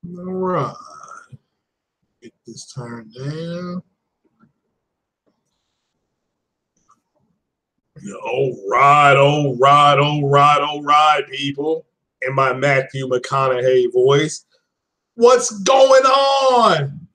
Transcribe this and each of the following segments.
All right. Get this turned down. All right, people. In my Matthew McConaughey voice. What's going on?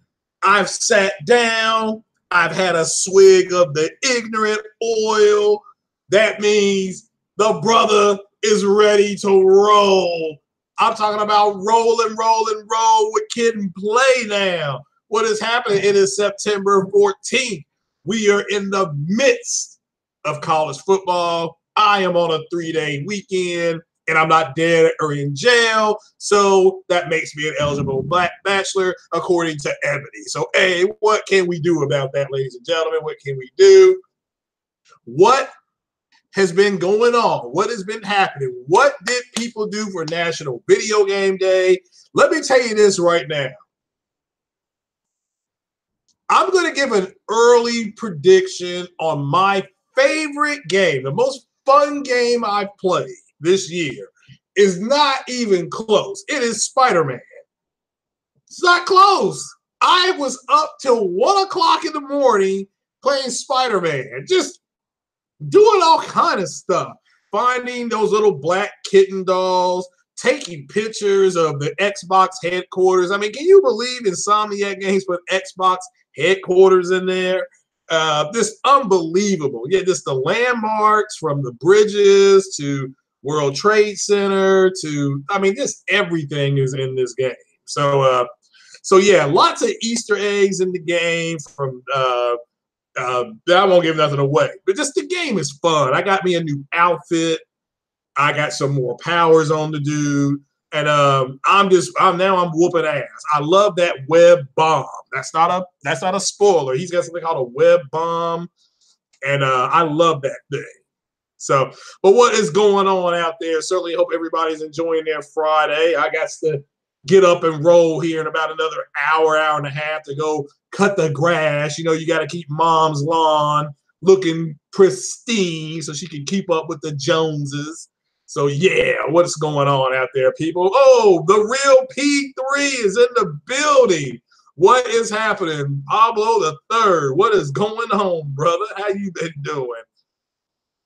I've sat down. I've had a swig of the ignorant oil. That means the brother is ready to roll. I'm talking about roll with Kid and Play now. What is happening? It is September 14th. We are in the midst of college football. I am on a 3-day weekend, and I'm not dead or in jail, so that makes me an eligible black bachelor, according to Ebony. So, hey, what can we do about that, ladies and gentlemen? What can we do? What has been going on? What has been happening? What did people do for National Video Game Day? Let me tell you this right now. I'm going to give an early prediction on my favorite game, the most fun game I've played this year. Is not even close. It is Spider-Man. It's not close. I was up till 1 o'clock in the morning playing Spider-Man, just doing all kind of stuff, finding those little black kitten dolls, taking pictures of the Xbox headquarters. I mean, can you believe Insomniac Games put Xbox headquarters in there? Just unbelievable. Yeah, just the landmarks from the bridges to World Trade Center to, I mean, just everything is in this game. So yeah, lots of Easter eggs in the game from I won't give nothing away, but just the game is fun. I got me a new outfit. I got some more powers on the dude. And I'm whooping ass. I love that web bomb. That's not a spoiler. He's got something called a web bomb. And I love that thing. So, but what is going on out there? Certainly hope everybody's enjoying their Friday. I got to get up and roll here in about another hour and a half to go cut the grass. You know, you got to keep mom's lawn looking pristine so she can keep up with the Joneses. So, yeah, what's going on out there, people? Oh, the real P3 is in the building. What is happening? Pablo the Third, what is going on, brother? How you been doing?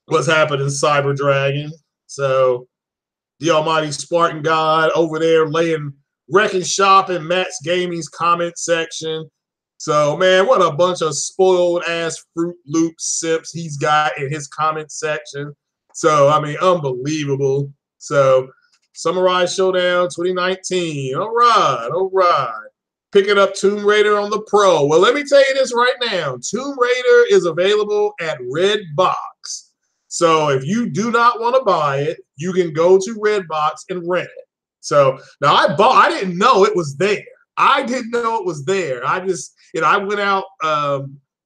What's happening, Cyber Dragon? So, the almighty Spartan God over there wrecking shop in Matt's Gaming's comment section. So, man, what a bunch of spoiled-ass Fruit Loop sips he's got in his comment section. So, I mean, unbelievable. So, Summarize Showdown 2019. All right. Picking up Tomb Raider on the Pro. Well, let me tell you this right now. Tomb Raider is available at Redbox. So, if you do not want to buy it, you can go to Redbox and rent it. So, now I didn't know it was there. I didn't know it was there. I just, I went out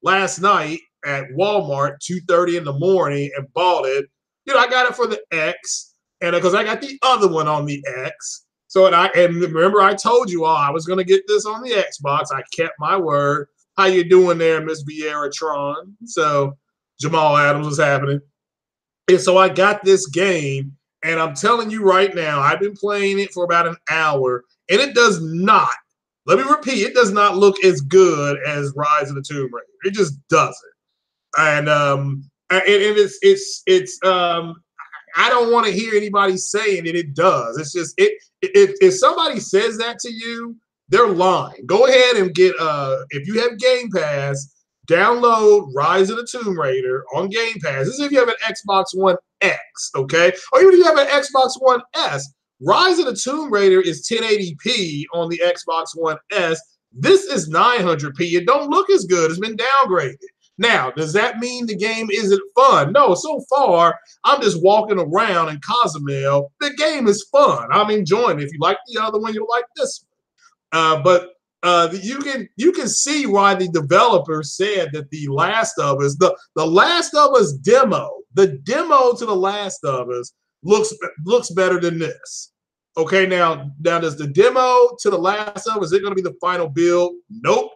last night at Walmart, 2:30 in the morning, and bought it. I got it for the X, and because I got the other one on the X. So, and remember I told you all I was going to get this on the Xbox. I kept my word. How you doing there, Miss Vieira Tron? So, Jamal Adams was happening. And so I got this game, and I'm telling you right now, I've been playing it for about an hour, and it does not, let me repeat, it does not look as good as Rise of the Tomb Raider. It just doesn't. And it's I don't want to hear anybody saying that it does. It's just if somebody says that to you, they're lying. Go ahead and get if you have Game Pass, download Rise of the Tomb Raider on Game Pass. This is if you have an Xbox One X, okay? Or even if you have an Xbox One S. Rise of the Tomb Raider is 1080p on the Xbox One S. This is 900p. It don't look as good. It's been downgraded. Now, does that mean the game isn't fun? No, so far, I'm just walking around in Cozumel. The game is fun. I'm enjoying it. If you like the other one, you'll like this one. But you can see why the developer said that The Last of Us, the Last of Us demo, the demo to The Last of Us looks better than this. Okay, now does the demo to The Last of Us, is it going to be the final build? Nope.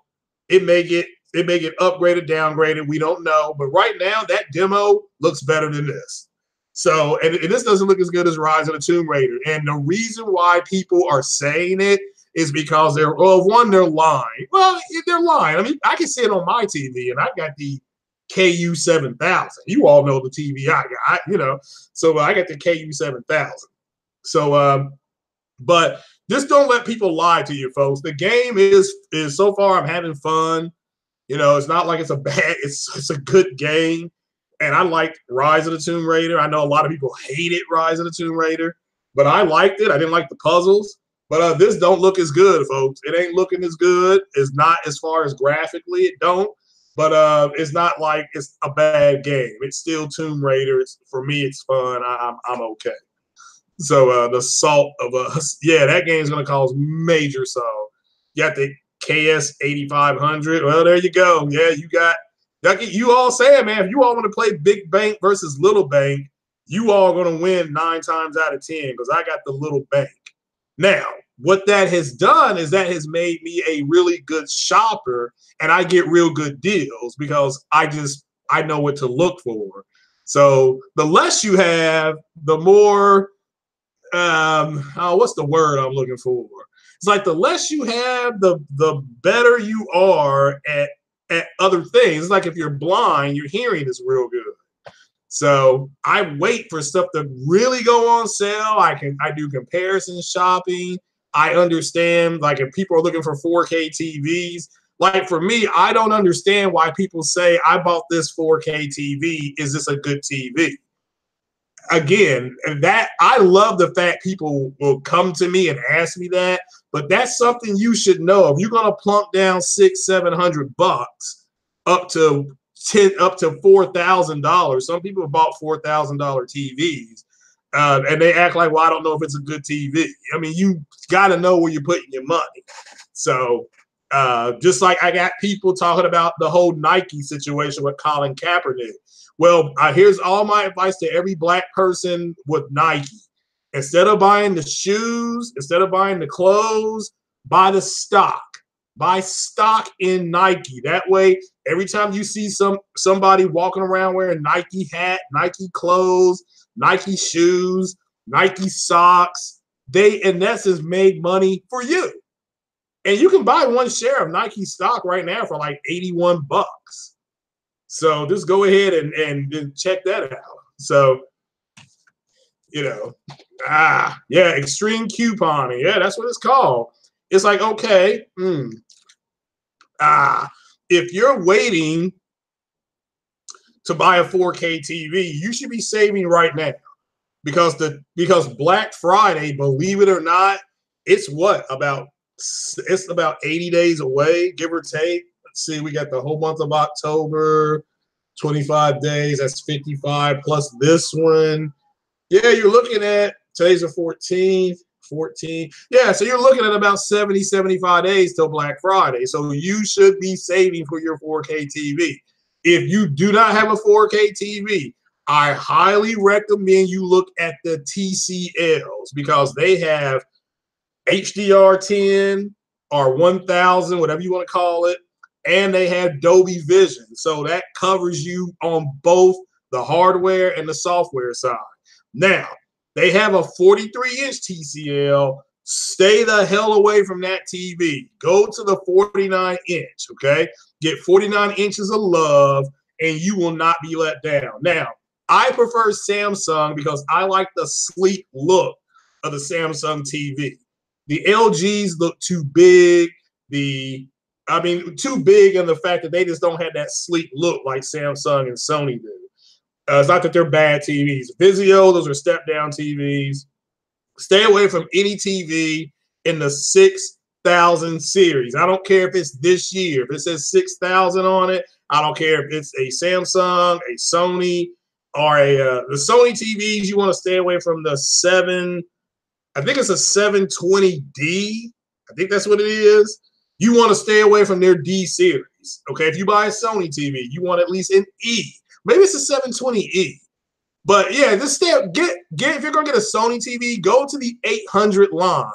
It may get upgraded, downgraded. We don't know. But right now, that demo looks better than this. So, and this doesn't look as good as Rise of the Tomb Raider. And the reason why people are saying it is because they're, well, one, they're lying. Well, they're lying. I mean, I can see it on my TV, and I got the KU 7000. You all know the TV I got, you know. So I got the KU 7000. So, but just don't let people lie to you, folks. The game is so far, I'm having fun. You know, it's not like it's a bad, it's a good game. And I like Rise of the Tomb Raider. I know a lot of people hated Rise of the Tomb Raider, but I liked it. I didn't like the puzzles. But this don't look as good, folks. It ain't looking as good. It's not as far as graphically, it don't. But it's not like it's a bad game. It's still Tomb Raider. For me, it's fun. I'm okay. So the Salt of Us, yeah, that game's gonna cause major sorrow. You got the KS 8500. Well, there you go. Yeah, you all saying, man, if you all want to play Big Bank versus Little Bank, you all gonna win 9 times out of 10 because I got the Little Bank. Now, what that has done is that has made me a really good shopper, and I get real good deals because I know what to look for. So the less you have, the more what's the word I'm looking for? It's like the less you have, the better you are at other things. It's like if you're blind, your hearing is real good. So I wait for stuff to really go on sale. I do comparison shopping. I understand, like, if people are looking for 4K TVs, like for me, I don't understand why people say I bought this 4K TV. Is this a good TV? Again, that I love the fact people will come to me and ask me that, but that's something you should know. If you're gonna plunk down $600-700 up to $4,000, some people have bought $4,000 TVs, and they act like, well, I don't know if it's a good TV. I mean, you got to know where you're putting your money. So just like I got people talking about the whole Nike situation with Colin Kaepernick. Well, here's all my advice to every black person with Nike. Instead of buying the shoes, instead of buying the clothes, buy the stock. Buy stock in Nike. That way, every time you see somebody walking around wearing Nike hat, Nike clothes, Nike shoes, Nike socks, they, in essence, made money for you. And you can buy one share of Nike stock right now for like $81. So just go ahead and check that out. So, you know, yeah, extreme couponing. Yeah, that's what it's called. It's like, okay, if you're waiting to buy a 4K TV, you should be saving right now because Black Friday, believe it or not, it's about 80 days away, give or take. Let's see, we got the whole month of October, 25 days, that's 55 plus this one. Yeah, you're looking at, today's the 14th, 14. Yeah, so you're looking at about 70, 75 days till Black Friday. So you should be saving for your 4K TV. If you do not have a 4K TV, I highly recommend you look at the TCLs because they have HDR10 or 1000, whatever you want to call it, and they have Dolby Vision. So that covers you on both the hardware and the software side. Now, they have a 43-inch TCL. Stay the hell away from that TV. Go to the 49-inch, okay? Get 49 inches of love, and you will not be let down. Now, I prefer Samsung because I like the sleek look of the Samsung TV. The LGs look too big. Too big in the fact that they just don't have that sleek look like Samsung and Sony do. It's not that they're bad TVs. Vizio, those are step-down TVs. Stay away from any TV in the 6000 series. I don't care if it's this year. If it says 6000 on it, I don't care if it's a Samsung, a Sony, or the Sony TVs. You want to stay away from the 7. I think it's a 720D. I think that's what it is. You want to stay away from their D series. Okay, if you buy a Sony TV, you want at least an E. Maybe it's a 720E. But yeah, just get if you're gonna get a Sony TV, go to the 800 line.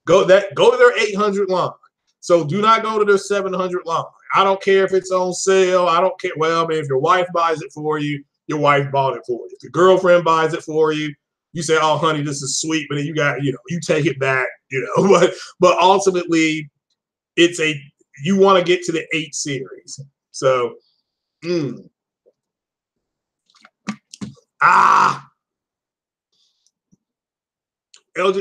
Go to their 800 line. So do not go to their 700 line. I don't care if it's on sale. I don't care. Well, I mean, if your wife buys it for you, your wife bought it for you. If the girlfriend buys it for you, you say, "Oh, honey, this is sweet," but then you take it back. you know. But ultimately, it's you want to get to the 8 series. So, LG.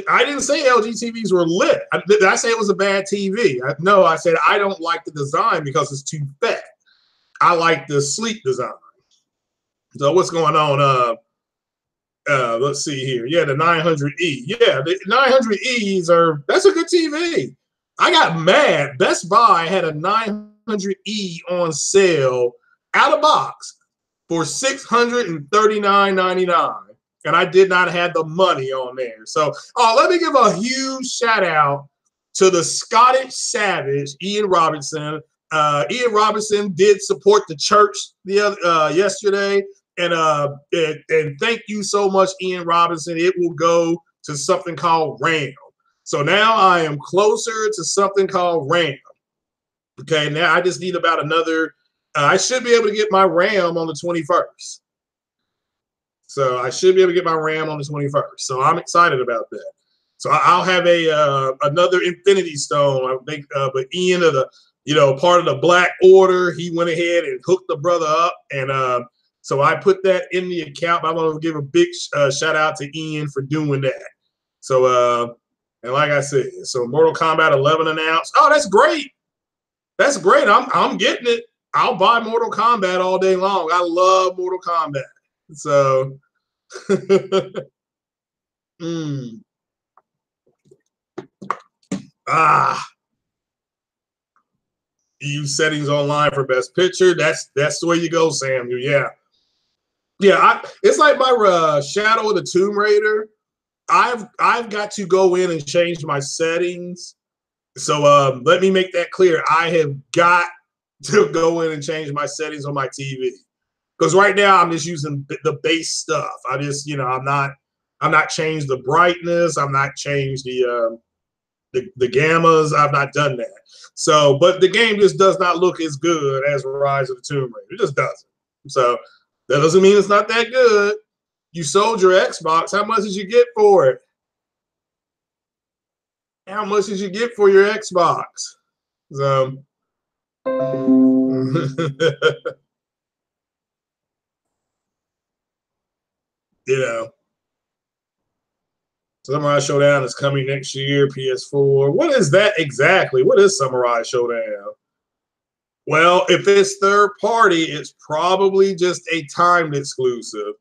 I didn't say LG TVs were lit. Did I say it was a bad TV? No, I said I don't like the design because it's too fat. I like the sleek design. So what's going on? Let's see here. Yeah, the 900E. Yeah, the 900Es that's a good TV. I got mad. Best Buy had a 900E on sale out of box for $639.99. And I did not have the money on there. So let me give a huge shout out to the Scottish Savage, Ian Robertson. Ian Robertson did support the church yesterday. And thank you so much, Ian Robinson. It will go to something called RAM. So now I am closer to something called RAM. Okay, now I just need about another. I should be able to get my RAM on the 21st. So I should be able to get my RAM on the 21st. So I'm excited about that. So I'll have another Infinity Stone. I think, but Ian of the part of the Black Order, he went ahead and hooked the brother up, and so I put that in the account. I want to give a big shout out to Ian for doing that. So and like I said, so Mortal Kombat 11 announced. Oh, that's great. That's great. I'm getting it. I'll buy Mortal Kombat all day long. I love Mortal Kombat. So use settings online for best picture. That's the way you go, Samuel. Yeah. It's like my Shadow of the Tomb Raider. I've got to go in and change my settings. So let me make that clear. I have got to go in and change my settings on my TV. Because right now I'm just using the base stuff. I just, I'm not changed the brightness. I'm not changed the gammas. I've not done that. So, but the game just does not look as good as Rise of the Tomb Raider. It just doesn't. So that doesn't mean it's not that good. You sold your Xbox. How much did you get for it? How much did you get for your Xbox? So Samurai Showdown is coming next year, PS4. What is that exactly? What is Samurai Showdown? Well, if it's third party, it's probably just a timed exclusive.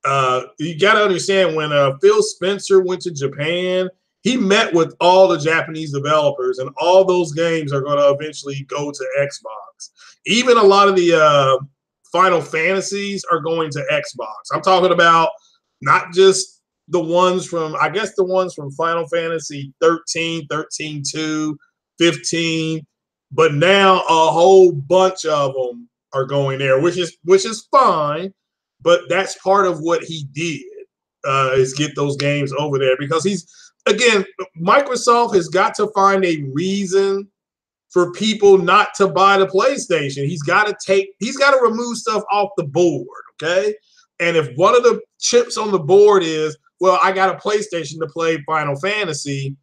You got to understand, when Phil Spencer went to Japan, he met with all the Japanese developers, and all those games are going to eventually go to Xbox. Even a lot of the Final Fantasies are going to Xbox. I'm talking about not just the ones from, I guess the ones from Final Fantasy 13, 13-2, 15, but now a whole bunch of them are going there, which is fine, but that's part of what he did, is get those games over there, because Microsoft has got to find a reason for people not to buy the PlayStation. He's got to remove stuff off the board, okay? And if one of the chips on the board is, well, I got a PlayStation to play Final Fantasy,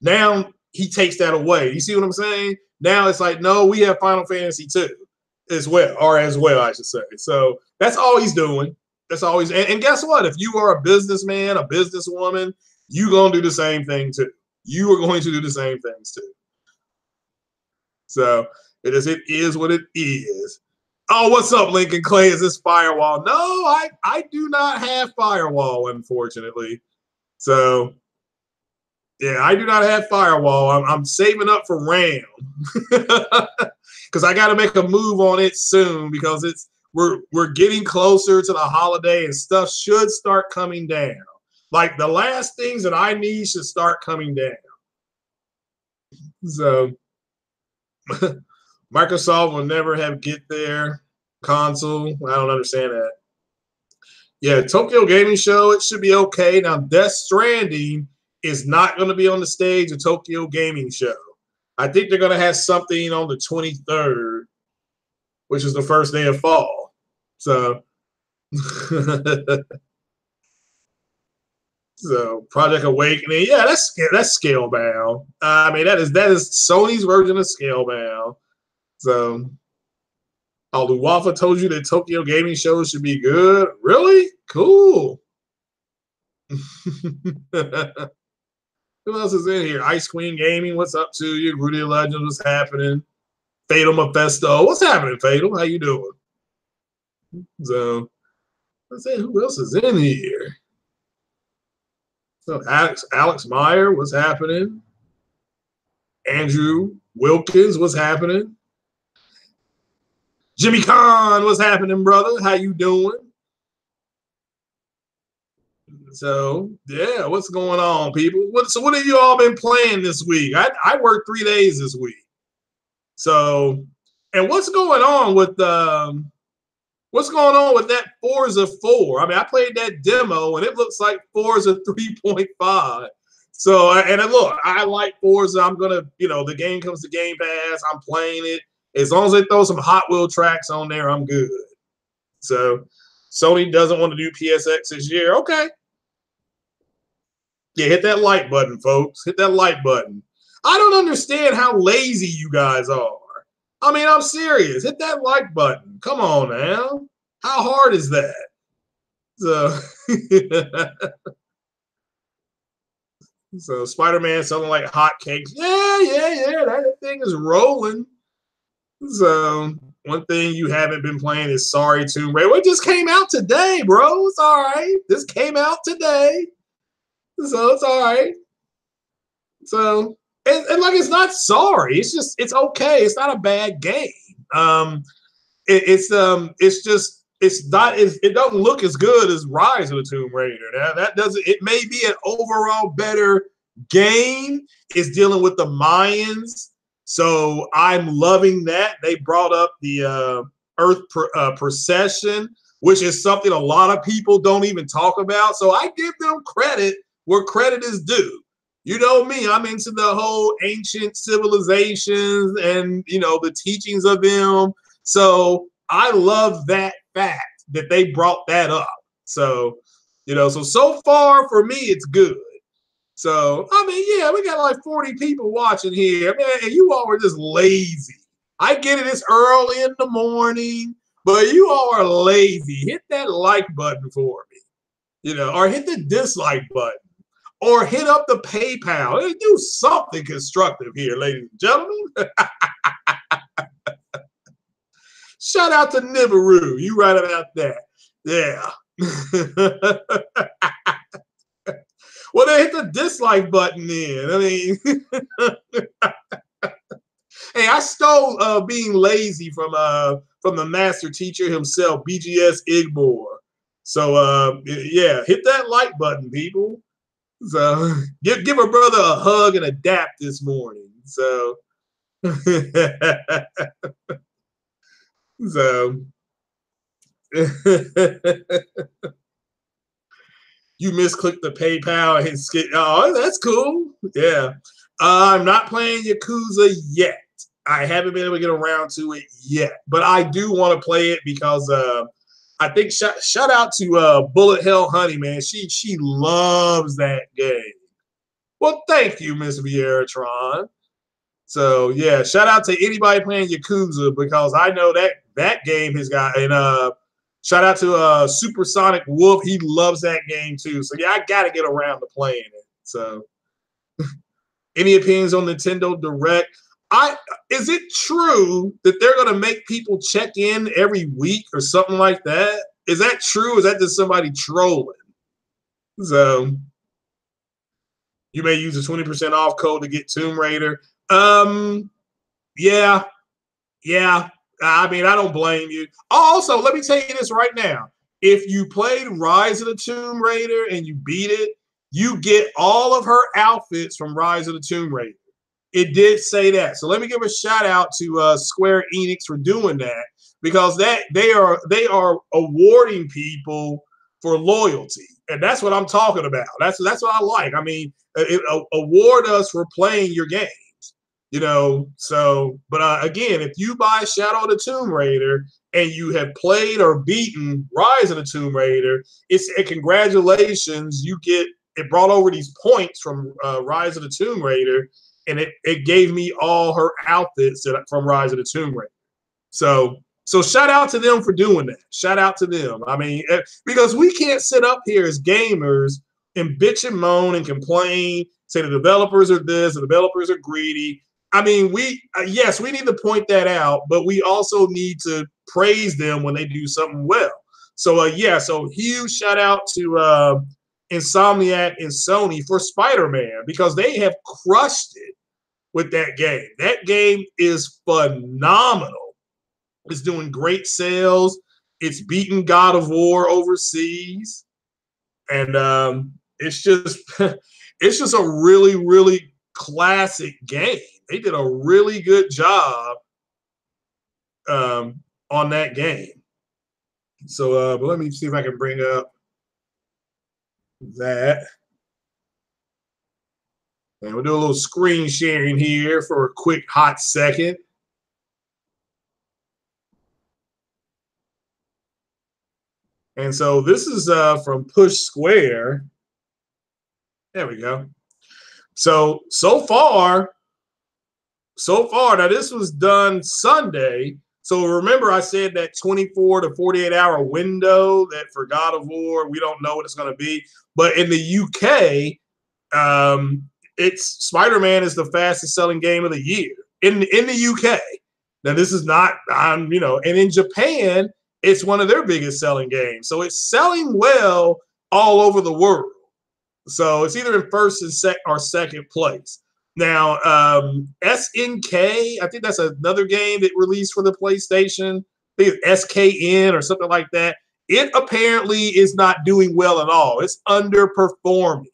now he takes that away. You see what I'm saying? Now it's like, no, we have Final Fantasy 2 as well, I should say. So that's all he's doing. That's always, and guess what? If you are a businessman, a businesswoman, you're going to do the same thing too. You are going to do the same things too. So it is what it is. Oh, what's up, Lincoln Clay? Is this Firewall? No, I do not have Firewall, unfortunately. So yeah, I do not have Firewall. I'm saving up for RAM because I got to make a move on it soon, because we're getting closer to the holiday and stuff should start coming down. Like the last things that I need should start coming down. So Microsoft will never get their console. I don't understand that. Yeah, Tokyo Gaming Show, it should be okay. Now, Death Stranding is not going to be on the stage of Tokyo Gaming Show. I think they're going to have something on the 23rd, which is the first day of fall. So So Project Awakening, yeah, that's Scalebound. I mean, that is Sony's version of Scalebound. So, oh, Luwafa told you that Tokyo Gaming shows should be good. Really? Cool. Who else is in here? Ice Queen Gaming, what's up to you? Rudy Legends, what's happening? Fatal Mephisto, what's happening, Fatal? How you doing? So, let's see who else is in here. So Alex Meyer, what's happening? Andrew Wilkins, what's happening? Jimmy Khan, what's happening, brother? How you doing? So, yeah, what's going on, people? What have you all been playing this week? I worked 3 days this week. So, and what's going on with that Forza 4? I mean, I played that demo and it looks like Forza 3.5. So, and look, I like Forza. I'm gonna, the game comes to Game Pass. I'm playing it. As long as they throw some Hot Wheel tracks on there, I'm good. So, Sony doesn't want to do PSX this year. Okay. Yeah, hit that like button, folks. Hit that like button. I don't understand how lazy you guys are. I mean, I'm serious. Hit that like button. Come on now. How hard is that? So, so Spider-Man selling like hotcakes. Yeah. That thing is rolling. So one thing you haven't been playing is Sorry Tomb Raider. Well, it just came out today, bro. It's all right. This came out today. So it's all right. So and like it's not sorry. It's okay. It's not a bad game. It doesn't look as good as Rise of the Tomb Raider. Now that doesn't. It may be an overall better game. It's dealing with the Mayans, so I'm loving that. They brought up the Earth procession, which is something a lot of people don't even talk about. So I give them credit where credit is due. You know me, I'm into the whole ancient civilizations and, the teachings of them. So I love that fact that they brought that up. So, so far for me, it's good. So, I mean, yeah, we got like 40 people watching here, man, and you all are just lazy. I get it, it's early in the morning, but you all are lazy. Hit that like button for me, or hit the dislike button. Or hit up the PayPal. Do something constructive here, ladies and gentlemen. Shout out to Nibiru. You right about that. Yeah. Well, then hit the dislike button then. I mean, hey, I stole being lazy from the master teacher himself, BGS Igbor. So, yeah, hit that like button, people. So give a brother a hug and a dap this morning. So, so you misclicked the PayPal and skip. Oh, that's cool. Yeah, I'm not playing Yakuza yet. I haven't been able to get around to it yet, but I do want to play it because I think shout out to Bullet Hell Honey, man. She loves that game. Well, thank you, Miss Vieratron. So yeah, shout out to anybody playing Yakuza because I know that game has got and shout out to Supersonic Wolf. He loves that game too. So yeah, I gotta get around to playing it. So any opinions on Nintendo Direct? Is it true that they're gonna make people check in every week or something like that? Is that true? Or is that just somebody trolling? So you may use a 20% off code to get Tomb Raider. Yeah. I mean, I don't blame you. Also, let me tell you this right now. If you played Rise of the Tomb Raider and you beat it, you get all of her outfits from Rise of the Tomb Raider. It did say that. So let me give a shout out to Square Enix for doing that because they are awarding people for loyalty. And that's what I'm talking about. That's what I like. I mean, award us for playing your game. So, but again, if you buy Shadow of the Tomb Raider and you have played or beaten Rise of the Tomb Raider, it's congratulations, you get it brought over these points from Rise of the Tomb Raider, and it gave me all her outfits from Rise of the Tomb Raider. So shout out to them for doing that. Shout out to them. I mean, because we can't sit up here as gamers and bitch and moan and complain, say the developers are this, the developers are greedy. I mean, yes, we need to point that out, but we also need to praise them when they do something well. So yeah, so huge shout out to Insomniac and Sony for Spider-Man, because they have crushed it with that game. That game is phenomenal. It's doing great sales. It's beating God of War overseas, and it's just it's just a really, really classic game. They did a really good job on that game. So, but let me see if I can bring up that. And we'll do a little screen sharing here for a quick hot second. And so this is from Push Square. There we go. So far, now this was done Sunday. So remember I said that 24 to 48 hour window that for God of War, we don't know what it's going to be. But in the UK, it's Spider-Man is the fastest selling game of the year in the UK. Now this is not, and in Japan, it's one of their biggest selling games. So it's selling well all over the world. So it's either in first and second place. Now, SNK, I think that's another game that released for the PlayStation. I think it's SKN or something like that. It apparently is not doing well at all. It's underperforming.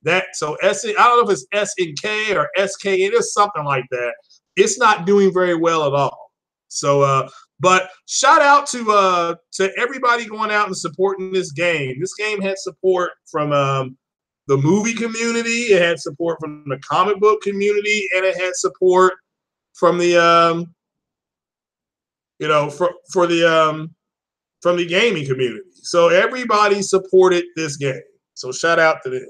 I don't know if it's SNK or SKN, it's something like that. It's not doing very well at all. So, but shout out to everybody going out and supporting this game. This game had support from the movie community, it had support from the comic book community, and it had support from the from the gaming community. So everybody supported this game. So shout out to them.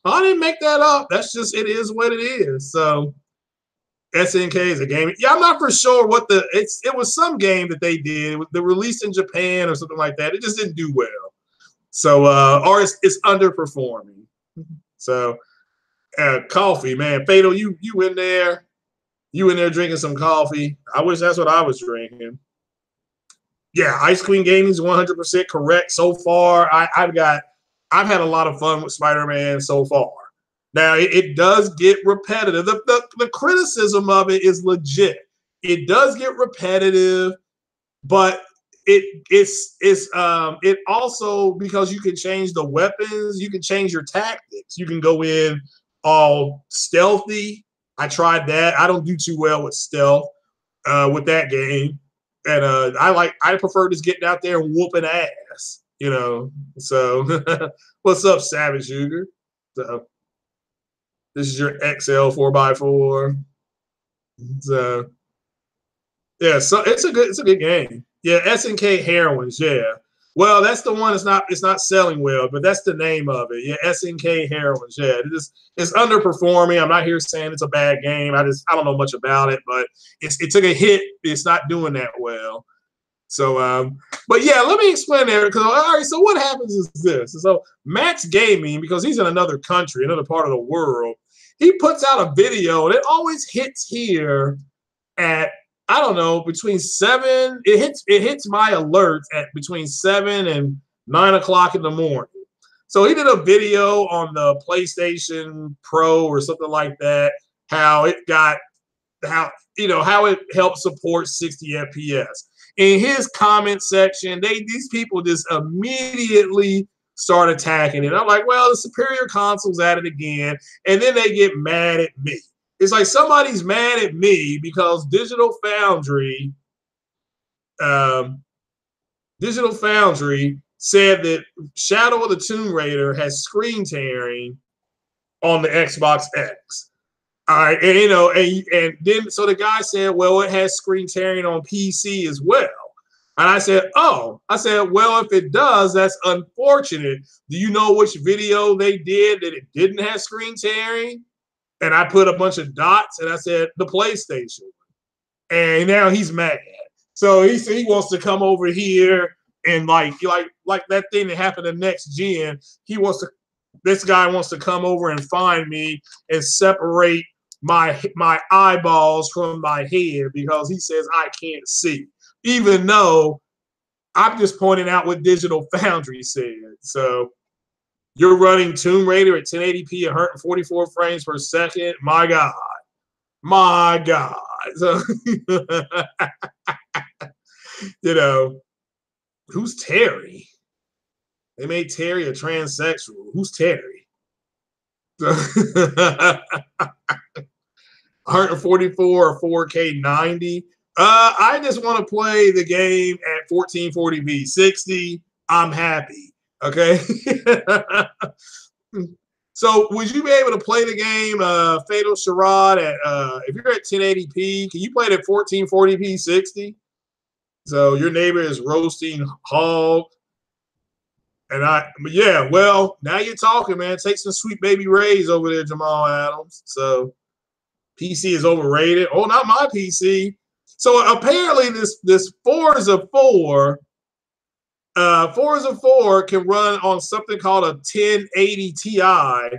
I didn't make that up. That's just, it is what it is. So SNK is a game. Yeah, I'm not for sure what it was some game that they did. They released in Japan or something like that. It just didn't do well. So or it's underperforming. So coffee, man. Fatal, you in there. You in there drinking some coffee. I wish that's what I was drinking. Yeah, Ice Queen Gaming is 100% correct so far. I've had a lot of fun with Spider-Man so far. Now, it does get repetitive. The criticism of it is legit. It does get repetitive, but it also, because you can change the weapons, you can change your tactics. You can go in all stealthy. I tried that. I don't do too well with stealth with that game. And I prefer just getting out there and whooping ass, So what's up, Savage Sugar? So this is your XL 4x4. So yeah, so it's a good game. Yeah, SNK Heroines, yeah. Well, that's the one. It's not selling well, but that's the name of it. Yeah, SNK Heroines. Yeah, it's underperforming. I'm not here saying it's a bad game. I don't know much about it, but it took a hit. It's not doing that well. So, but yeah, let me explain there. Because all right, so what happens is this. So Max Gaming, because he's in another country, another part of the world, he puts out a video, and it always hits here at, I don't know, between 7. It hits my alerts at between 7 and 9 o'clock in the morning. So he did a video on the PlayStation Pro or something like that, how it helps support 60 FPS. In his comment section, these people just immediately start attacking it. I'm like, well, the superior console's at it again, and then they get mad at me. It's like somebody's mad at me because Digital Foundry said that Shadow of the Tomb Raider has screen tearing on the Xbox X. All right, and then so the guy said, well, it has screen tearing on PC as well. And I said, oh, I said, well, if it does, that's unfortunate. Do you know which video they did that it didn't have screen tearing? And I put a bunch of dots and I said, the PlayStation. And now he's mad. So he said he wants to come over here and like that thing that happened to next gen. This guy wants to come over and find me and separate my eyeballs from my head because he says I can't see, even though I'm just pointing out what Digital Foundry said. So you're running Tomb Raider at 1080p, 144 frames per second. My God. My God. So, you know, who's Terry? They made Terry a transsexual. Who's Terry? 144 or 4K 90. I just want to play the game at 1440p 60. I'm happy. Okay. So would you be able to play the game Fatal Charade at if you're at 1080p, can you play it at 1440p 60? So your neighbor is roasting hog. And yeah, well, now you're talking, man. Take some Sweet Baby Ray's over there, Jamal Adams. So PC is overrated. Oh, not my PC. So apparently this Forza 4 can run on something called a 1080 Ti at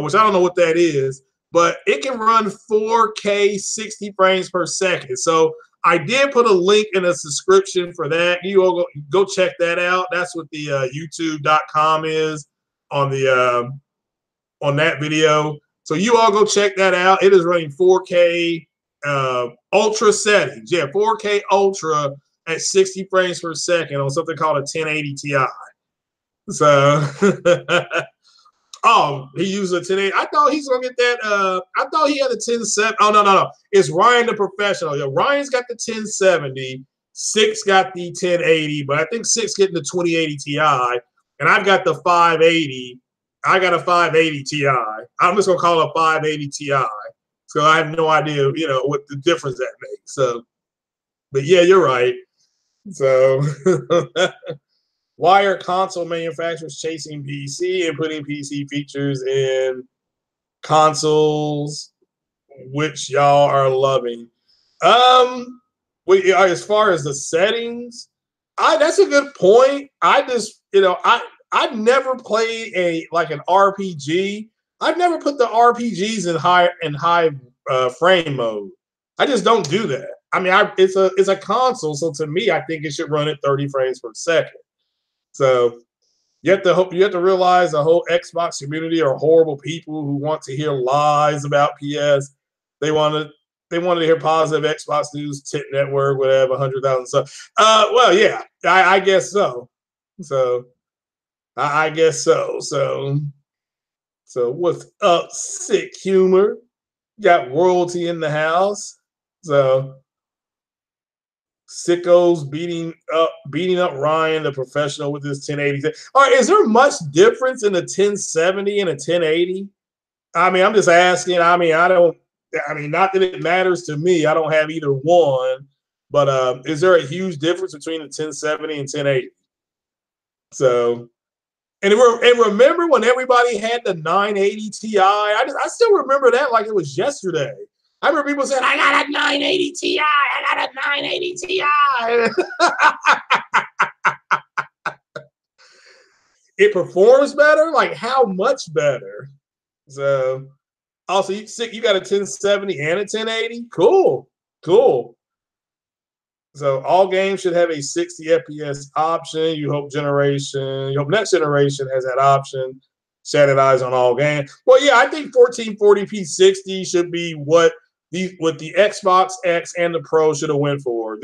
which I don't know what that is, but it can run 4K 60 frames per second. So I did put a link in the description for that. You all go check that out. That's what the youtube.com is on the on that video. So you all go check that out. It is running 4K ultra settings. Yeah, 4K ultra at 60 frames per second on something called a 1080 Ti. So oh, he used a 1080. I thought he's gonna get that. I thought he had a 1070. Oh no. It's Ryan the professional. Yo, Ryan's got the 1070. Six got the 1080, but I think Six getting the 2080 Ti, and I've got the 580. I got a 580 Ti. I'm just gonna call it a 580 Ti. So I have no idea, you know, what the difference that makes. So, but yeah, you're right. So why are console manufacturers chasing PC and putting PC features in consoles, which y'all are loving? As far as the settings, that's a good point. I just, you know, I've never played an RPG. I've never put the RPGs in high frame mode. I just don't do that. I mean, it's a console, so to me, I think it should run at 30 frames per second. So you have to realize the whole Xbox community are horrible people who want to hear lies about PS. They wanted to hear positive Xbox news, Tip Network, whatever, 100,000 stuff. Well, yeah, I guess so. So I guess so. So what's up, Sick Humor? Got royalty in the house. So sickos beating up Ryan, the professional, with his 1080. All right, is there much difference in a 1070 and a 1080? I mean, I'm just asking. I mean, not that it matters to me. I don't have either one. But is there a huge difference between the 1070 and 1080? So, and remember when everybody had the 980 Ti? I still remember that like it was yesterday. I remember people saying, I got a 980 Ti. I got a 980 Ti. It performs better? Like how much better? So, also, you got a 1070 and a 1080? Cool. So all games should have a 60 FPS option. You hope next generation has that option. Standardized on all games. Well, yeah, I think 1440p 60 should be what the Xbox X and the Pro should have went for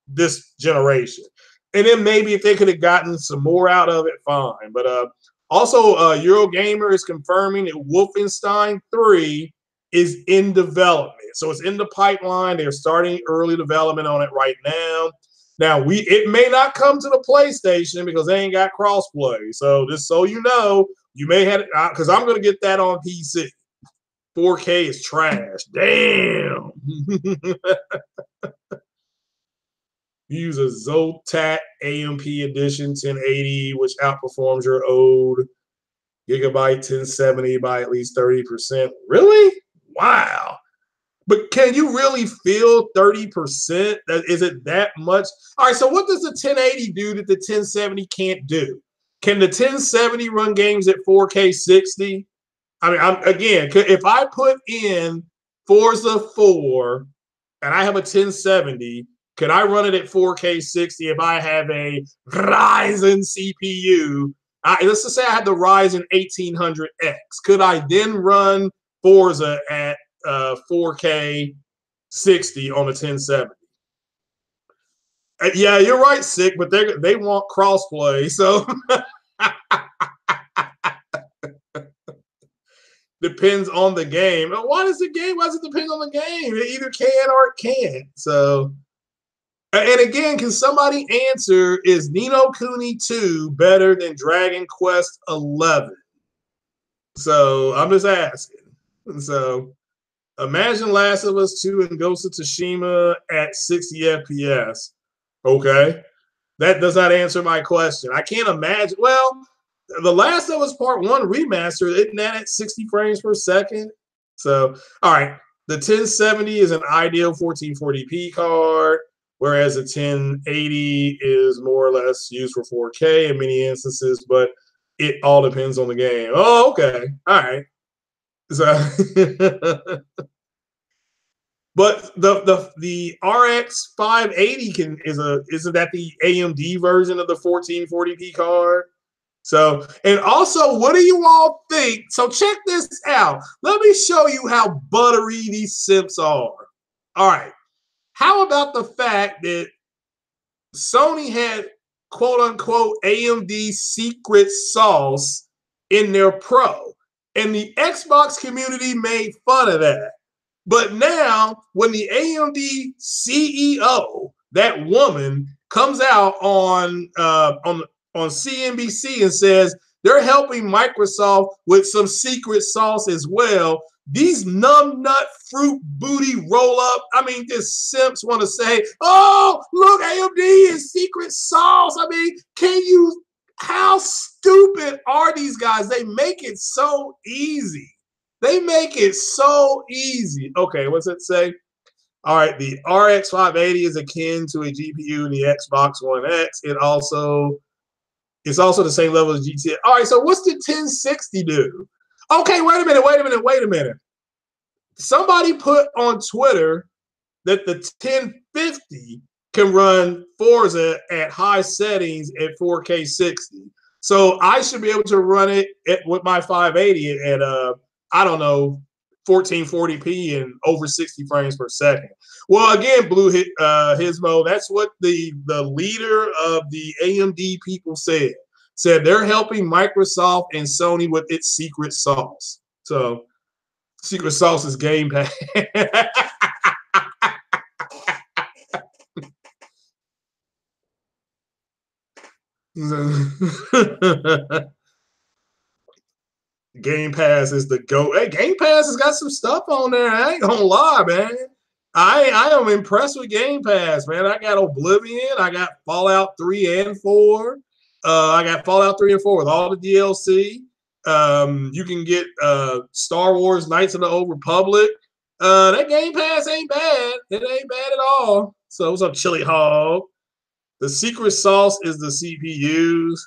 this generation. And then maybe if they could have gotten some more out of it, fine. But also, Eurogamer is confirming that Wolfenstein 3 is in development. So it's in the pipeline. They're starting early development on it right now. Now, it may not come to the PlayStation because they ain't got crossplay. So just so you know, you may have it, because I'm going to get that on PC. 4K is trash. Damn. You use a Zotac AMP Edition 1080, which outperforms your old Gigabyte 1070 by at least 30%. Really? Wow. But can you really feel 30%? Is it that much? All right, so what does the 1080 do that the 1070 can't do? Can the 1070 run games at 4K 60? I mean, again, if I put in Forza 4 and I have a 1070, can I run it at 4K 60 if I have a Ryzen CPU? Let's just say I had the Ryzen 1800X. Could I then run Forza at 4K 60 on a 1070? Yeah, you're right, Sick, but they want crossplay, so depends on the game. Why does it depend on the game? It either can or it can't. So, and again, can somebody answer, is Ni no Kuni 2 better than Dragon Quest 11? So I'm just asking. So imagine Last of Us 2 and Ghost of Tsushima at 60 FPS. Okay. That does not answer my question. I can't imagine. Well, The Last of Us Part 1 remaster, isn't that at 60 frames per second? So, all right. The 1070 is an ideal 1440p card, whereas a 1080 is more or less used for 4K in many instances, but it all depends on the game. Oh, okay. All right. So but the RX 580 isn't that the AMD version of the 1440p card? So, and also, what do you all think? So check this out. Let me show you how buttery these simps are. All right. How about the fact that Sony had quote unquote AMD secret sauce in their Pro, and the Xbox community made fun of that. But now, when the AMD CEO, that woman, comes out on CNBC and says they're helping Microsoft with some secret sauce as well, these numbnut fruit booty roll up. I mean, this simps want to say, "Oh, look, AMD is secret sauce." I mean, how stupid are these guys? They make it so easy. They make it so easy. Okay, what's it say? All right, the RX 580 is akin to a GPU in the Xbox One X. It's also the same level as GTA. All right, so what's the 1060 do? Okay, wait a minute. Somebody put on Twitter that the 1050 can run Forza at high settings at 4K 60. So I should be able to run it with my 580 at I don't know, 1440p and over 60 frames per second. Well, again, Blue Hismo, that's what the leader of the AMD people said. Said they're helping Microsoft and Sony with its secret sauce. So secret sauce is Game Pass. Game Pass is the go. Hey, Game Pass has got some stuff on there. I ain't gonna lie, man. I am impressed with Game Pass, man. I got Oblivion. I got Fallout 3 and 4. I got Fallout 3 and 4 with all the DLC. You can get Star Wars Knights of the Old Republic. That Game Pass ain't bad. It ain't bad at all. So what's up, Chili Hog? The secret sauce is the CPUs.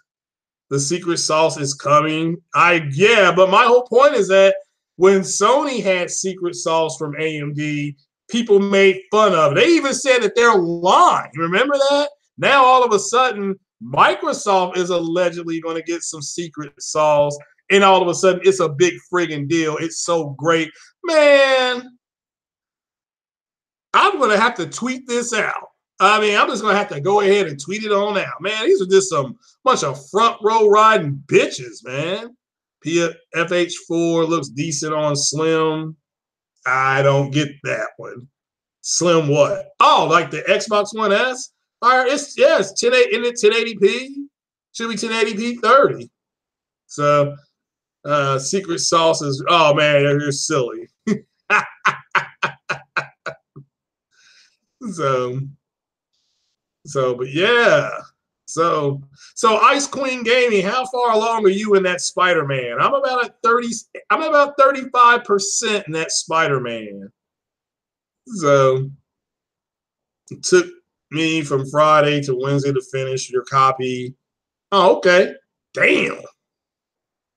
The secret sauce is coming. But my whole point is that when Sony had secret sauce from AMD, people made fun of it. They even said that they're lying. Remember that? Now all of a sudden, Microsoft is allegedly going to get some secret sauce, and all of a sudden it's a big friggin' deal. It's so great. Man, I'm going to have to tweet this out. I mean, I'm just going to have to go ahead and tweet it on out. Man, these are just some bunch of front row riding bitches, man. FH4 looks decent on Slim. I don't get that one. Slim what? Oh, like the Xbox One S? All right, it's 1080p. Should be 1080p 30. So secret sauce is, oh man, you're silly. So So, but yeah. So Ice Queen Gaming, how far along are you in that Spider-Man? I'm about at 30, I'm about 35% in that Spider-Man. So it took me from Friday to Wednesday to finish your copy. Oh, okay. Damn.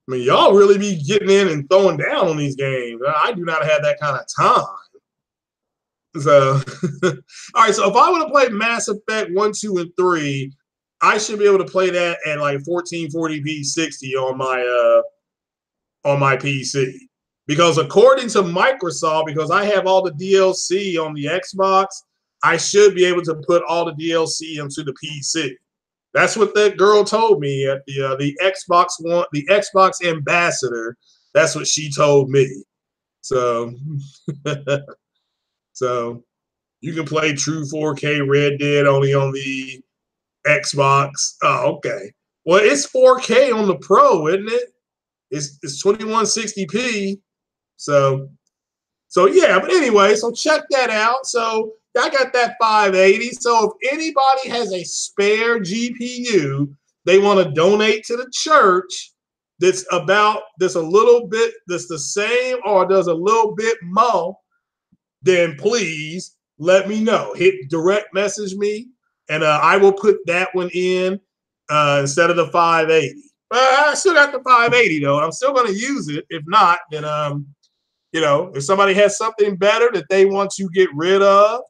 I mean, y'all really be getting in and throwing down on these games. I do not have that kind of time. So, all right. So, if I want to play Mass Effect 1, 2, and 3, I should be able to play that at like 1440p 60 on my PC. Because according to Microsoft, because I have all the DLC on the Xbox, I should be able to put all the DLC into the PC. That's what that girl told me at the Xbox One, the Xbox ambassador. That's what she told me. So, so you can play true 4K Red Dead only on the Xbox. Oh, okay. Well, it's 4K on the Pro, isn't it? It's 2160p. So yeah, but anyway, so check that out. So I got that 580. So if anybody has a spare GPU they want to donate to the church that's a little bit that's the same or does a little bit more, then please let me know. Hit direct message me, and I will put that one in instead of the 580. I still got the 580 though. I'm still going to use it. If not, then if somebody has something better that they want to get rid of,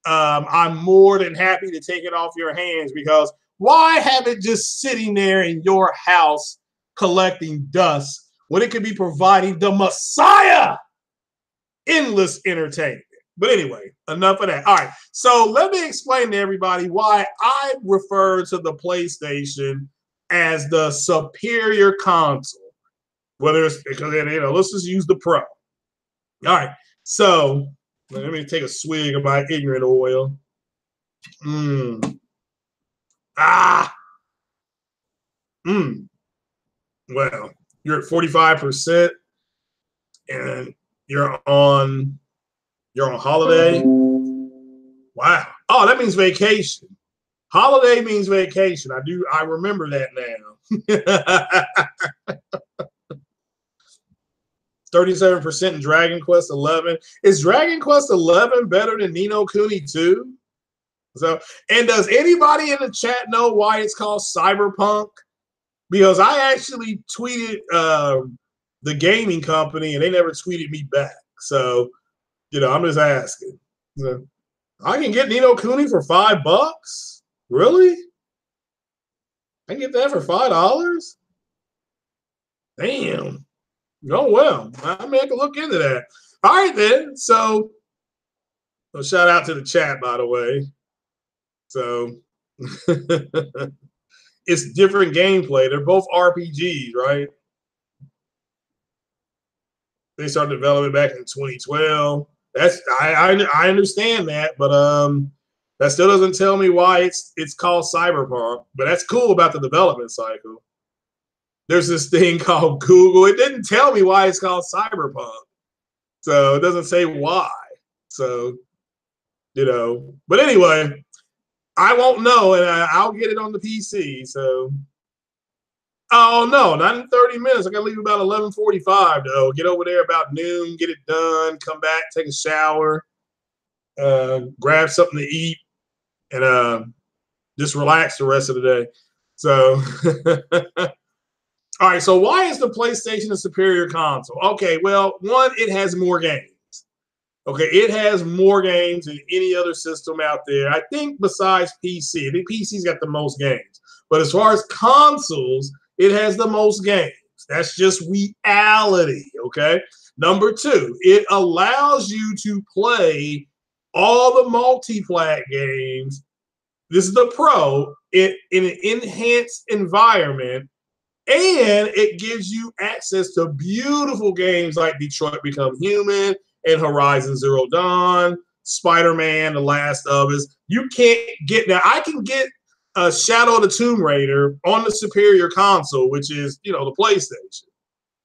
I'm more than happy to take it off your hands, because why have it just sitting there in your house collecting dust when it could be providing the Messiah endless entertainment? But anyway, enough of that. All right, so let me explain to everybody why I refer to the PlayStation as the superior console. Whether it's because let's just use the Pro. All right, so let me take a swig of my ignorant oil. Ah. Well, you're at 45%, and you're on holiday. Wow. Oh, that means vacation. Holiday means vacation. I remember that now. 37% in Dragon Quest 11. Is Dragon Quest 11 better than Ni no Kuni 2? So, and does anybody in the chat know why it's called Cyberpunk? Because I actually tweeted the gaming company and they never tweeted me back. So, I'm just asking. So, I can get Ni no Kuni for $5? Really? I can get that for $5? Damn. Oh, well, I mean, I can look into that. All right, then. So shout out to the chat, by the way. So it's different gameplay. They're both RPGs, right? They started developing back in 2012. I understand that, but that still doesn't tell me why it's called Cyberpunk. But that's cool about the development cycle. There's this thing called Google. It didn't tell me why it's called Cyberpunk. So it doesn't say why. So, but anyway, I won't know, and I'll get it on the PC. So, oh no, not in 30 minutes. I gotta leave about 11:45 though. Get over there about noon, get it done, come back, take a shower, grab something to eat, and just relax the rest of the day. So, all right. So, why is the PlayStation a superior console? Okay, well, one, it has more games. Okay, it has more games than any other system out there. I think besides PC. I think PC's got the most games. But as far as consoles, it has the most games. That's just reality, okay? Number two, it allows you to play all the multi-plat games. This is the Pro in an enhanced environment, and it gives you access to beautiful games like Detroit Become Human and Horizon Zero Dawn, Spider-Man, The Last of Us. You can't get now. I can get Shadow of the Tomb Raider on the superior console, which is the PlayStation.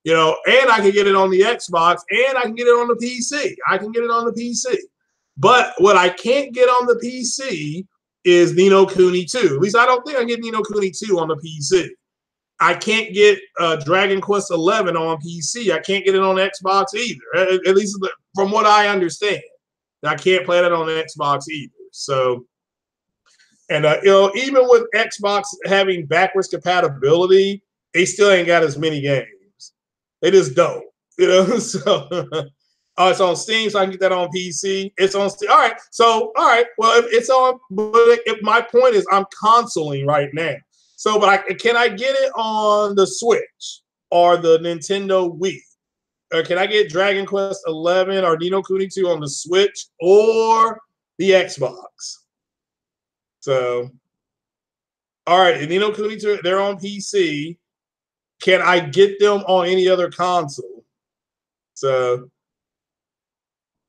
And I can get it on the Xbox, and I can get it on the PC. I can get it on the PC. But what I can't get on the PC is Ni no Kuni 2. At least I don't think I get Ni no Kuni 2 on the PC. I can't get Dragon Quest 11 on PC. I can't get it on Xbox either. At least from what I understand, I can't play that on Xbox either. So, and you know, even with Xbox having backwards compatibility, they still ain't got as many games. They just don't. You know, so it's on Steam, so I can get that on PC. It's on Steam. All right. So, all right. Well, if it's on, but if my point is, I'm consoling right now. So, but can I get it on the Switch or the Nintendo Wii? Or can I get Dragon Quest 11 or Ni no Kuni 2 on the Switch or the Xbox? So, all right, Ni no Kuni 2, they're on PC. Can I get them on any other console? So,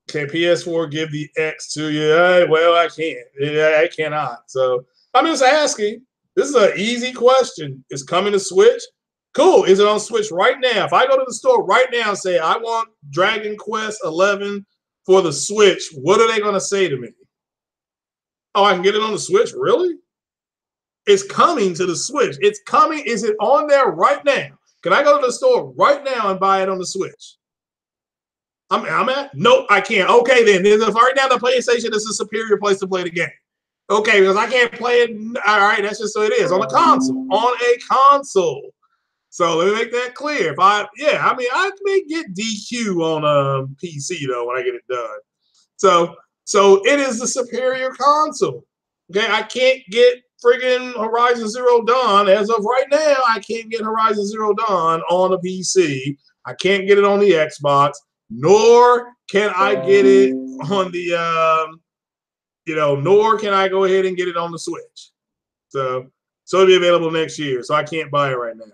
can PS4 give the X to you? Well, I can't. I cannot. So, I'm just asking. This is an easy question. It's coming to Switch. Cool. Is it on Switch right now? If I go to the store right now and say, I want Dragon Quest 11 for the Switch, what are they going to say to me? Oh, I can get it on the Switch? Really? It's coming to the Switch. It's coming. Is it on there right now? Can I go to the store right now and buy it on the Switch? I'm at? Nope, I can't. Okay, then. Right now, the PlayStation is a superior place to play the game. Okay, because I can't play it. All right, that's just so it is on a console. On a console. So let me make that clear. If I may get DQ on PC though when I get it done. So it is the superior console. Okay, I can't get friggin' Horizon Zero Dawn as of right now. I can't get Horizon Zero Dawn on a PC. I can't get it on the Xbox, nor can I get it on the nor can I go ahead and get it on the Switch. So it'll be available next year. So I can't buy it right now.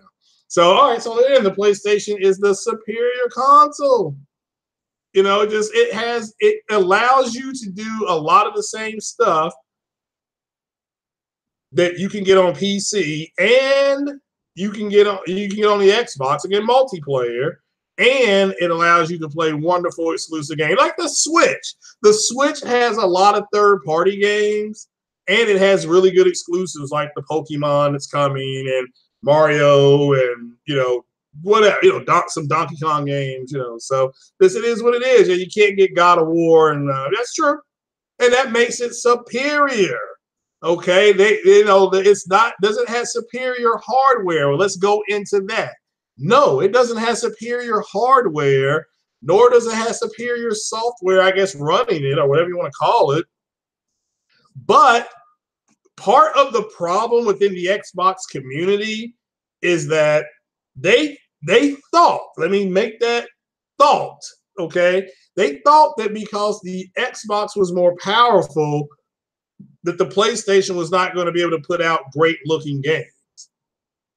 So, all right, so then the PlayStation is the superior console. You know, it allows you to do a lot of the same stuff that you can get on PC, and you can get on the Xbox and get multiplayer, and it allows you to play wonderful exclusive games like the Switch. The Switch has a lot of third-party games, and it has really good exclusives like the Pokemon that's coming and Mario and, whatever, some Donkey Kong games, So it is what it is. You can't get God of War, and that's true. And that makes it superior. Okay, doesn't have superior hardware. Well, let's go into that. No, it doesn't have superior hardware, nor does it have superior software, I guess, running it or whatever you want to call it. But part of the problem within the Xbox community is that they thought, let me make that thought, okay? They thought that because the Xbox was more powerful, that the PlayStation was not going to be able to put out great looking games.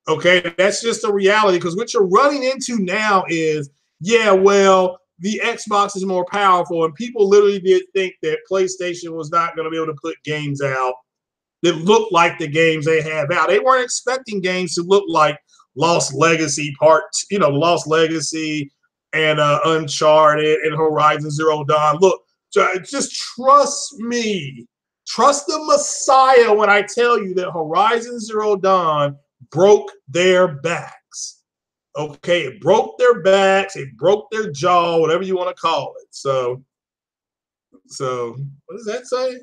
Okay, that's just a reality, because what you're running into now is, the Xbox is more powerful, and people literally did think that PlayStation was not going to be able to put games out that look like the games they have out. They weren't expecting games to look like Lost Legacy Lost Legacy and Uncharted and Horizon Zero Dawn. Look, just trust me. Trust the Messiah when I tell you that Horizon Zero Dawn broke their backs. Okay, it broke their backs, it broke their jaw, whatever you want to call it. So what does that say?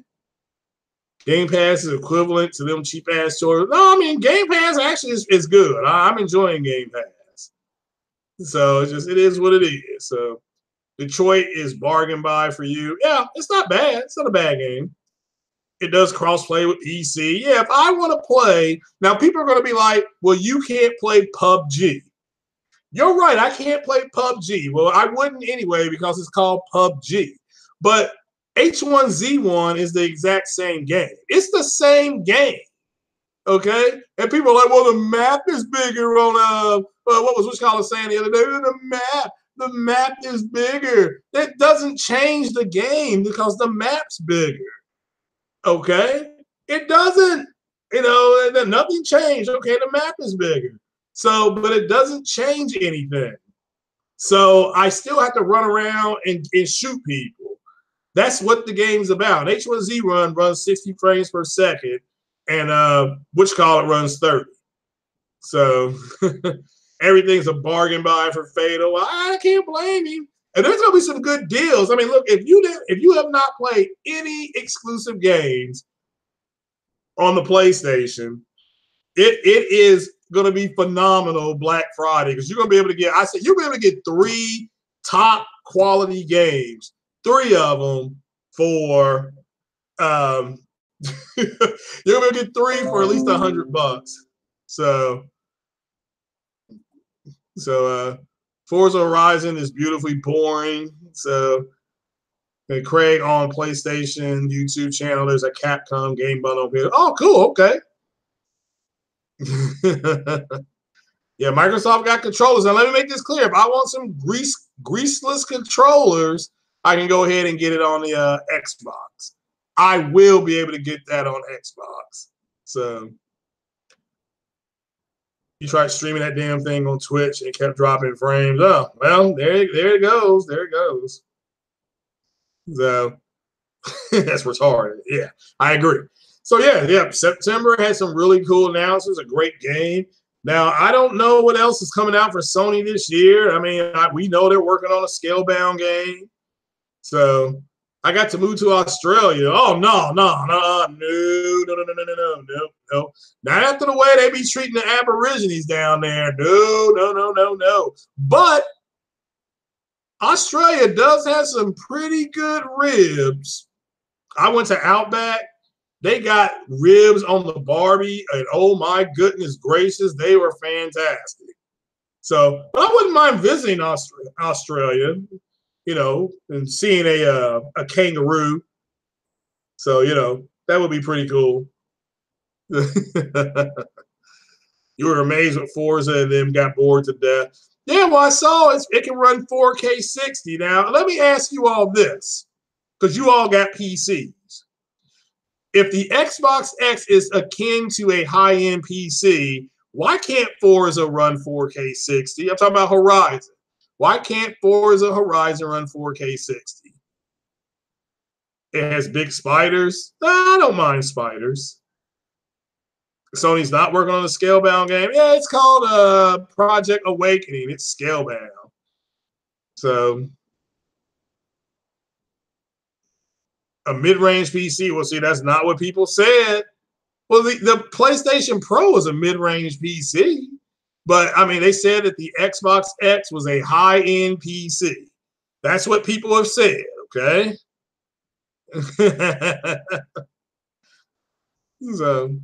Game Pass is equivalent to them cheap ass stores. No, I mean Game Pass actually is good. I'm enjoying Game Pass. So it is what it is. So Detroit is bargain buy for you. Yeah, it's not bad. It's not a bad game. It does cross-play with PC. Yeah, if I want to play, now people are going to be like, well, you can't play PUBG. You're right, I can't play PUBG. Well, I wouldn't anyway because it's called PUBG. But H1Z1 is the exact same game. It's the same game. Okay? And people are like, well, the map is bigger on what was Collins saying the other day? The map is bigger. That doesn't change the game because the map's bigger. Okay? It doesn't. Nothing changed. Okay, the map is bigger. So, but it doesn't change anything. So I still have to run around and shoot people. That's what the game's about. An H1Z run runs 60 frames per second, and which call it runs 30. So everything's a bargain buy for Fatal. I can't blame you. And there's gonna be some good deals. I mean, look, if you have not played any exclusive games on the PlayStation, it is gonna be phenomenal Black Friday because you're gonna be able to get. I said you'll be able to get 3 top quality games, 3 of them for you're gonna get 3 for at least $100. So Forza Horizon is beautifully boring. So and Craig on PlayStation YouTube channel, there's a Capcom game bundle here. Oh, cool. Okay. Yeah, Microsoft got controllers. Now let me make this clear. If I want some greaseless controllers, I can go ahead and get it on the Xbox. I will be able to get that on Xbox. So you tried streaming that damn thing on Twitch and it kept dropping frames. Oh, well, there it goes. There it goes. So that's retarded. Yeah, I agree. So yeah, September had some really cool announcements, a great game. Now, I don't know what else is coming out for Sony this year. I mean, we know they're working on a Scalebound game. So I got to move to Australia. Oh, no. Not after the way they be treating the Aborigines down there. No. But Australia does have some pretty good ribs. I went to Outback. They got ribs on the Barbie, and oh my goodness gracious, they were fantastic. So, but I wouldn't mind visiting Australia, you know, and seeing a kangaroo. So, you know, that would be pretty cool. You were amazed with Forza and then got bored to death. Yeah, well, I saw it can run 4K 60. Now, let me ask you all this, because you all got PCs. If the Xbox X is akin to a high-end PC, why can't Forza run 4K 60? I'm talking about Horizon. Why can't Forza Horizon run 4K 60? It has big spiders. I don't mind spiders. Sony's not working on a Scalebound game. Yeah, it's called Project Awakening. It's Scalebound. So a mid-range PC. Well, see, that's not what people said. Well, the PlayStation Pro is a mid-range PC. But, I mean, they said that the Xbox X was a high-end PC. That's what people have said, okay? So,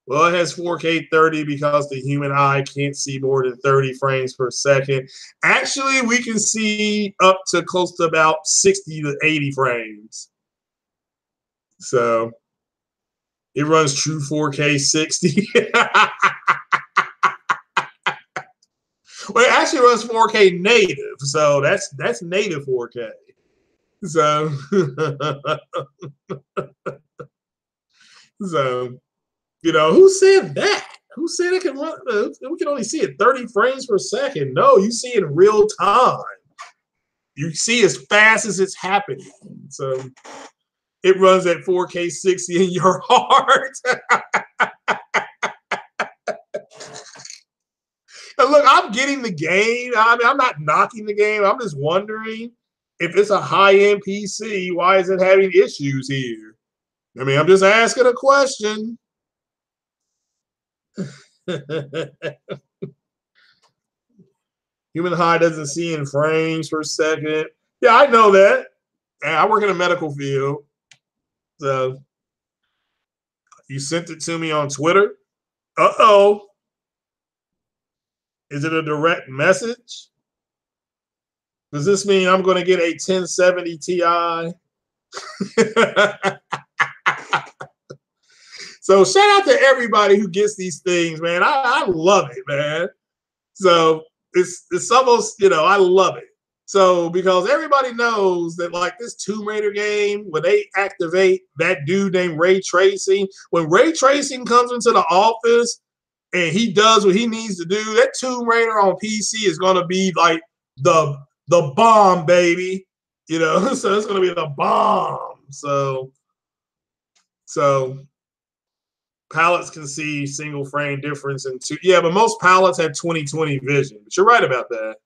well, it has 4K 30 because the human eye can't see more than 30 frames per second. Actually, we can see up to close to about 60 to 80 frames. So it runs true 4K 60. Well, it actually runs 4K native. So that's native 4K. So so you know, who said that? Who said it can run? We can only see it 30 frames per second. No, you see it in real time. You see as fast as it's happening. So it runs at 4K 60 in your heart. And look, I'm getting the game. I mean, I'm not knocking the game. I'm just wondering if it's a high-end PC, why is it having issues here? I mean, I'm just asking a question. Human eye doesn't see in frames per second. Yeah, I know that. I work in a medical field. So you sent it to me on Twitter. Uh-oh. Is it a direct message? Does this mean I'm going to get a 1070 Ti? So shout out to everybody who gets these things, man. I love it, man. So it's almost, you know, I love it. So because everybody knows that like this Tomb Raider game, when they activate that dude named Ray Tracing, when Ray Tracing comes into the office and he does what he needs to do, that Tomb Raider on PC is going to be like the bomb, baby. You know, so it's going to be the bomb. So palettes can see single frame difference in two. Yeah, but most palettes have 20/20 vision. But you're right about that.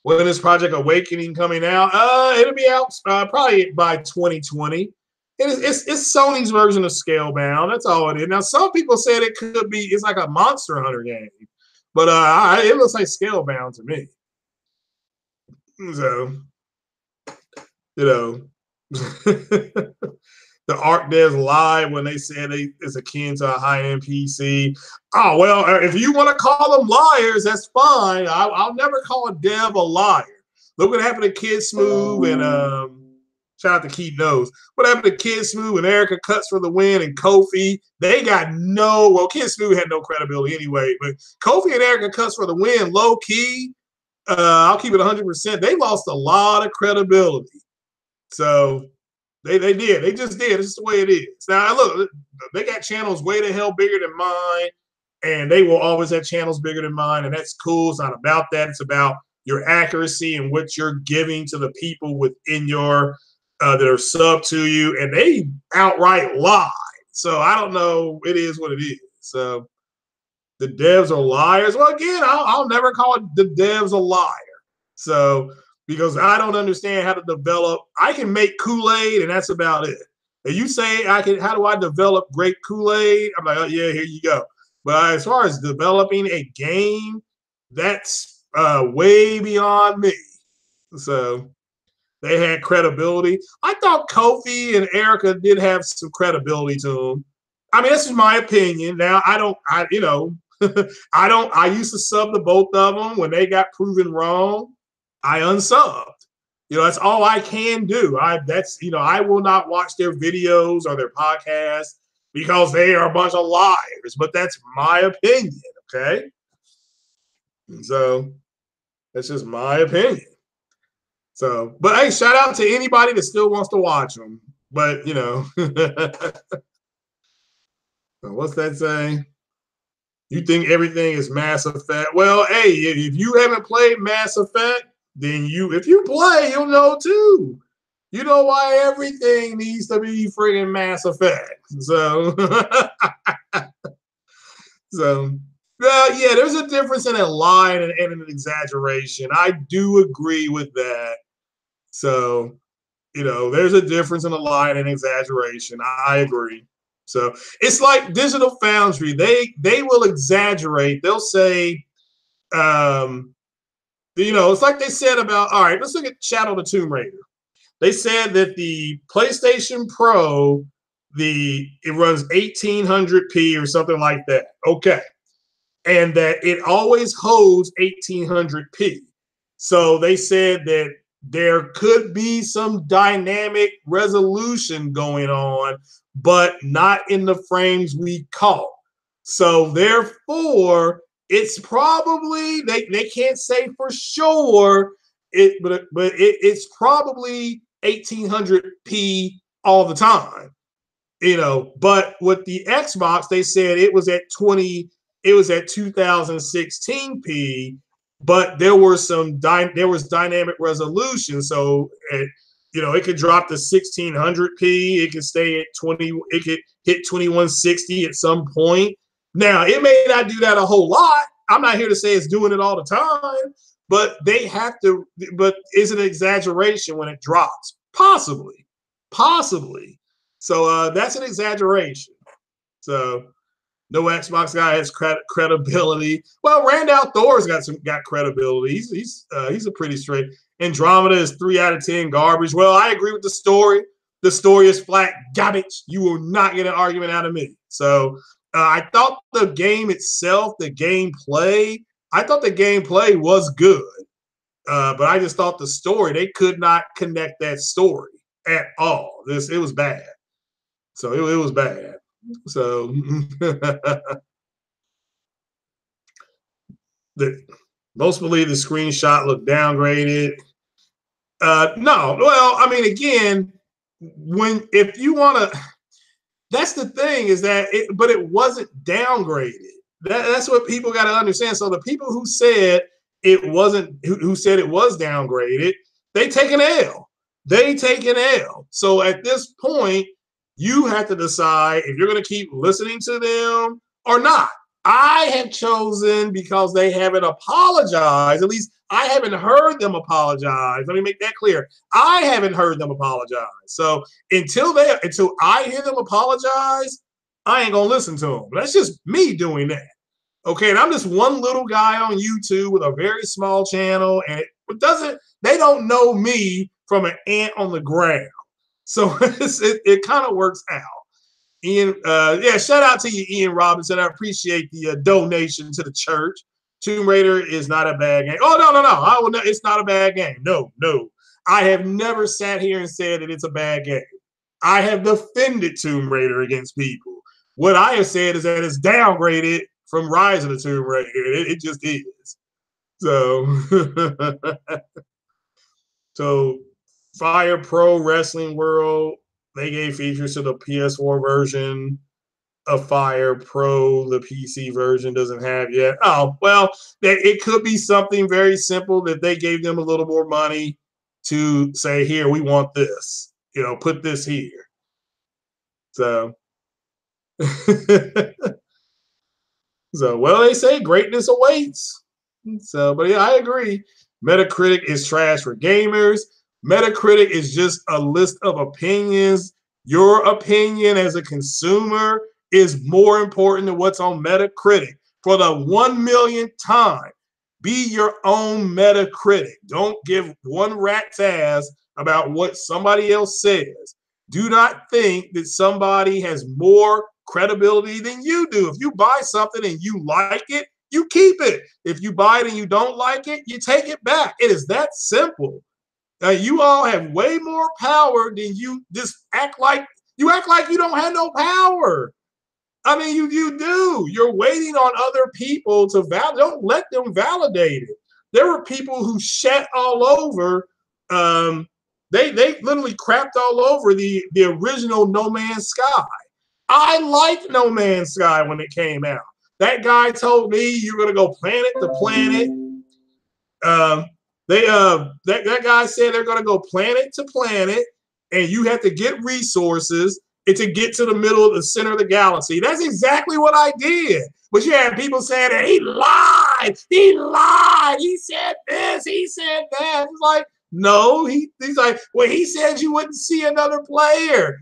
When is Project Awakening coming out? It'll be out probably by 2020. It's Sony's version of Scalebound. That's all it is. Now, some people said it could be, it's like a Monster Hunter game. But it looks like Scalebound to me. So, you know, the art devs lied when they said it's akin to a high-end PC. Oh, well, if you want to call them liars, that's fine. I'll never call a dev a liar. Look what happened to Kid Smooth and shout out to Keith Knows. What happened to Kid Smooth and Erica Cuts for the Win and Kofi? They got Kid Smooth had no credibility anyway, but Kofi and Erica Cuts for the Win, low key, I'll keep it 100%. They lost a lot of credibility. So they did. They just did. It's just the way it is. Now, look, they got channels way the hell bigger than mine, and they will always have channels bigger than mine, and that's cool. It's not about that. It's about your accuracy and what you're giving to the people within your that are sub to you, and they outright lie. So I don't know. It is what it is. So the devs are liars. Well, again, I'll never call the devs a liar. So because I don't understand how to develop. I can make Kool-Aid, and that's about it. And you say how do I develop great Kool-Aid? I'm like, oh, yeah, here you go. But as far as developing a game, that's way beyond me. So they had credibility. I thought Kofi and Erica did have some credibility to them. I mean, this is my opinion. Now, I used to sub to both of them. When they got proven wrong, I unsubbed. That's all I can do. I will not watch their videos or their podcasts because they are a bunch of liars. But that's my opinion, okay? So that's just my opinion. So, but hey, shout out to anybody that still wants to watch them. But what's that saying? You think everything is Mass Effect? Well, hey, if you haven't played Mass Effect, then if you play, you'll know too. You know why everything needs to be friggin' Mass Effect. So, well, yeah, there's a difference in a lie and an exaggeration. I do agree with that. So, there's a difference in a lie and an exaggeration. I agree. So it's like Digital Foundry. They will exaggerate. They'll say, it's like they said about, all right, let's look at Shadow of the Tomb Raider. They said that the PlayStation Pro, it runs 1800p or something like that. Okay. And that it always holds 1800p. So they said that there could be some dynamic resolution going on, but not in the frames we caught. So therefore, it's probably they can't say for sure but it's probably 1800p all the time. But with the Xbox, they said it was at 2016p, but there was dynamic resolution. So it could drop to 1600p. It could stay at 20. It could hit 2160 at some point. Now, it may not do that a whole lot. I'm not here to say it's doing it all the time, but they have to. But is it an exaggeration when it drops? Possibly. So that's an exaggeration. So no Xbox guy has credibility. Well, Randall Thor's got credibility. He's a pretty straight. Andromeda is 3 out of 10 garbage. Well, I agree with the story. The story is flat garbage. You will not get an argument out of me. So I thought the game itself, I thought the gameplay was good. But I just thought the story, they could not connect that story at all. It was bad. So it was bad. So most believe the screenshot looked downgraded. No, well, I mean, again, if you want to, that's the thing is that but it wasn't downgraded. That's what people got to understand. So the people who said it wasn't, who said it was downgraded, they take an L. they take an L. So at this point, you have to decide if you're going to keep listening to them or not. I have chosen, because they haven't apologized, at least I haven't heard them apologize. Let me make that clear. I haven't heard them apologize. So until I hear them apologize, I ain't gonna listen to them. That's just me doing that. Okay, and I'm just one little guy on YouTube with a very small channel, and they don't know me from an ant on the ground. So it kind of works out. Ian, yeah, shout out to you, Ian Robinson. I appreciate the donation to the church. Tomb Raider is not a bad game. Oh, no. It's not a bad game. No. I have never sat here and said that it's a bad game. I have defended Tomb Raider against people. What I have said is that it's downgraded from Rise of the Tomb Raider. It just is. So, so Fire Pro Wrestling World, they gave features to the PS4 version of Fire Pro. The PC version doesn't have yet. Oh, well, it could be something very simple that they gave them a little more money to say, here, we want this. Put this here. So, well, they say greatness awaits. So, but yeah, I agree. Metacritic is trash for gamers. Metacritic is just a list of opinions. Your opinion as a consumer is more important than what's on Metacritic. For the 1 millionth time, be your own Metacritic. Don't give one rat's ass about what somebody else says. Do not think that somebody has more credibility than you do. If you buy something and you like it, you keep it. If you buy it and you don't like it, you take it back. It is that simple. You all have way more power than you just act like you don't have no power. I mean, you do. You're waiting on other people to validate. Don't let them validate it. There were people who shat all over. They literally crapped all over the original No Man's Sky. I liked No Man's Sky when it came out. That guy told me you're gonna go planet to planet. That guy said they're gonna go planet to planet, and you have to get resources and to get to the middle of the center of the galaxy. That's exactly what I did. But you have people saying that he lied. He said this. He said that. It's like, no, he's like, well, he said you wouldn't see another player.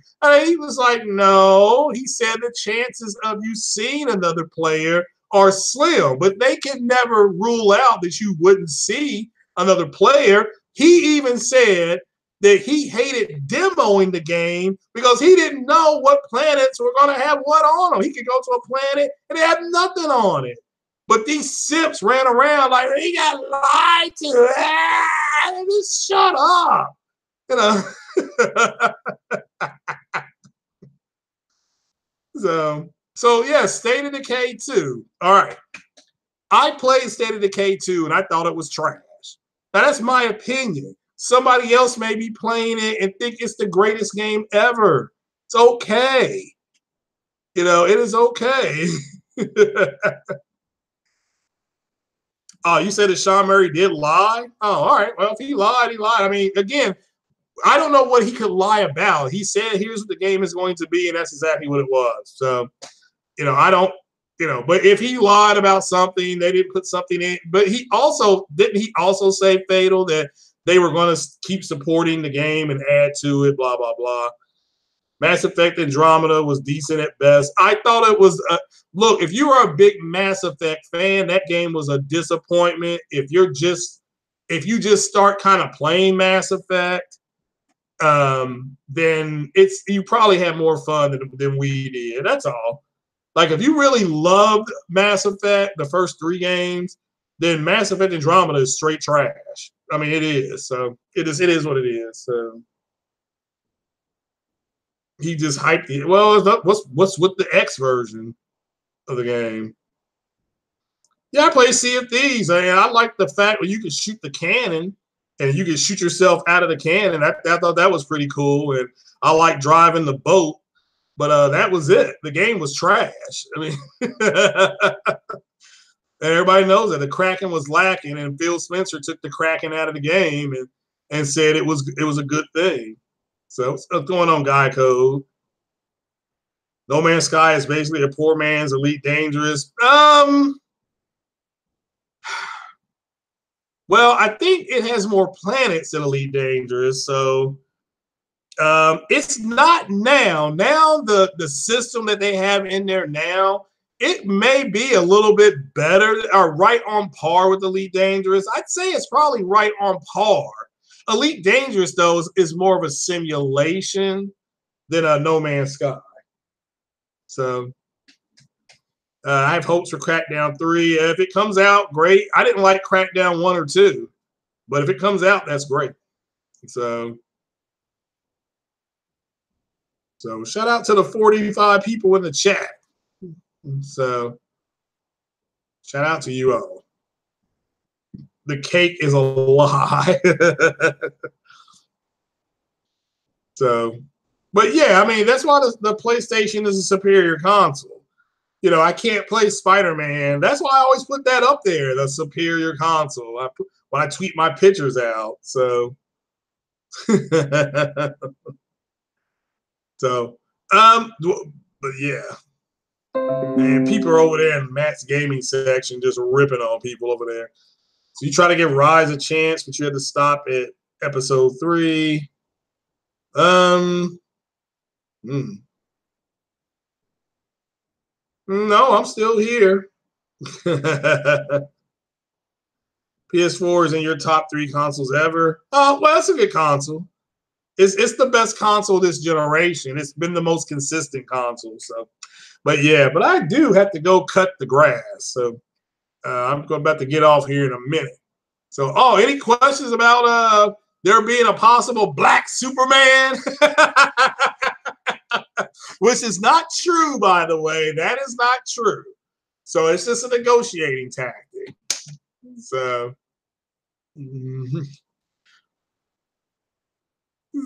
He was like, no, he said the chances of you seeing another player are slim, but they can never rule out that you wouldn't see another player. He even said that he hated demoing the game because he didn't know what planets were going to have what on them. He could go to a planet and it had nothing on it. But these simps ran around like, he got lied to. Just shut up. So yeah, State of Decay 2. All right. I played State of Decay 2 and I thought it was trash. Now that's my opinion. Somebody else may be playing it and think it's the greatest game ever. It's okay. It is okay. Oh, you said that Sean Murray did lie? Oh, all right. Well, if he lied, he lied. I mean, again, I don't know what he could lie about. He said, here's what the game is going to be, and that's exactly what it was. So, I don't, but if he lied about something, they didn't put something in. But didn't he also say, Fatal, that they were going to keep supporting the game and add to it, blah, blah, blah. Mass Effect Andromeda was decent at best. I thought it was look, if you are a big Mass Effect fan, that game was a disappointment. If you just start kind of playing Mass Effect, then you probably had more fun than we did. That's all. Like, if you really loved Mass Effect, the first 3 games, then Mass Effect Andromeda is straight trash. I mean, it is. So it is what it is. So he just hyped it. Well, what's with the X version of the game? Yeah, I play Sea of Thieves, and I like the fact that you can shoot the cannon and you can shoot yourself out of the cannon. I thought that was pretty cool, and I like driving the boat. But that was it. The game was trash. I mean, everybody knows that the Kraken was lacking, and Phil Spencer took the Kraken out of the game, and and said it was a good thing. So what's going on, Guy Code? No Man's Sky is basically a poor man's Elite Dangerous. Well, I think it has more planets than Elite Dangerous, so it's not now. Now the system that they have in there now, it may be a little bit better or right on par with Elite Dangerous. I'd say it's probably right on par. Elite Dangerous, though, is more of a simulation than a No Man's Sky. So I have hopes for Crackdown 3. If it comes out, great. I didn't like Crackdown 1 or 2, but if it comes out, that's great. So shout out to the 45 people in the chat. So shout out to you all. The cake is a lie. So, but yeah, I mean, that's why the PlayStation is a superior console. You know, I can't play Spider-Man. That's why I always put that up there, the superior console. When I tweet my pictures out. So, but yeah. And people are over there in Matt's gaming section just ripping on people over there. So you try to give Rise a chance, but you had to stop at episode 3. No, I'm still here. PS4 is in your top 3 consoles ever. Oh, well, that's a good console. It's the best console this generation. It's been the most consistent console. So, but yeah, but I do have to go cut the grass. So I'm about to get off here in a minute. So, any questions about there being a possible black Superman? Which is not true, by the way. That is not true. So it's just a negotiating tactic. So,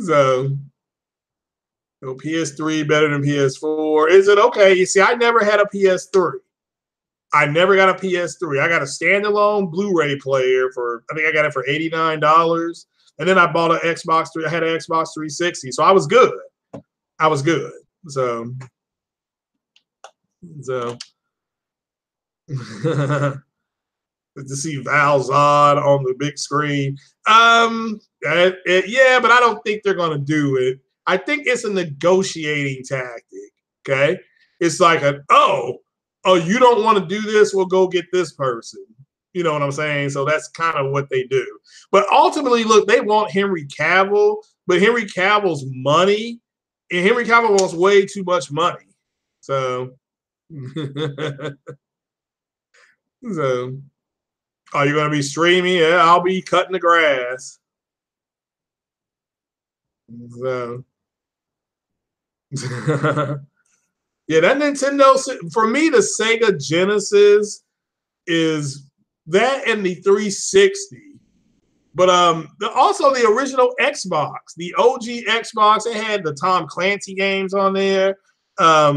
so PS3 better than PS4. Is it okay? You see, I never had a PS3. I never got a PS3. I got a standalone Blu-ray player I think I got it for $89. And then I bought an Xbox 3. I had an Xbox 360. So I was good. So to see Val Zod on the big screen. Yeah, but I don't think they're going to do it. I think it's a negotiating tactic. Okay. It's like you don't want to do this? We'll go get this person. You know what I'm saying? So that's kind of what they do. But ultimately, look, they want Henry Cavill, but Henry Cavill's money, and Henry Cavill wants way too much money. So, are you going to be streaming? Yeah, I'll be cutting the grass. So, yeah, that Nintendo, for me, the Sega Genesis is that and the 360. But also the original Xbox, the OG Xbox, it had the Tom Clancy games on there. I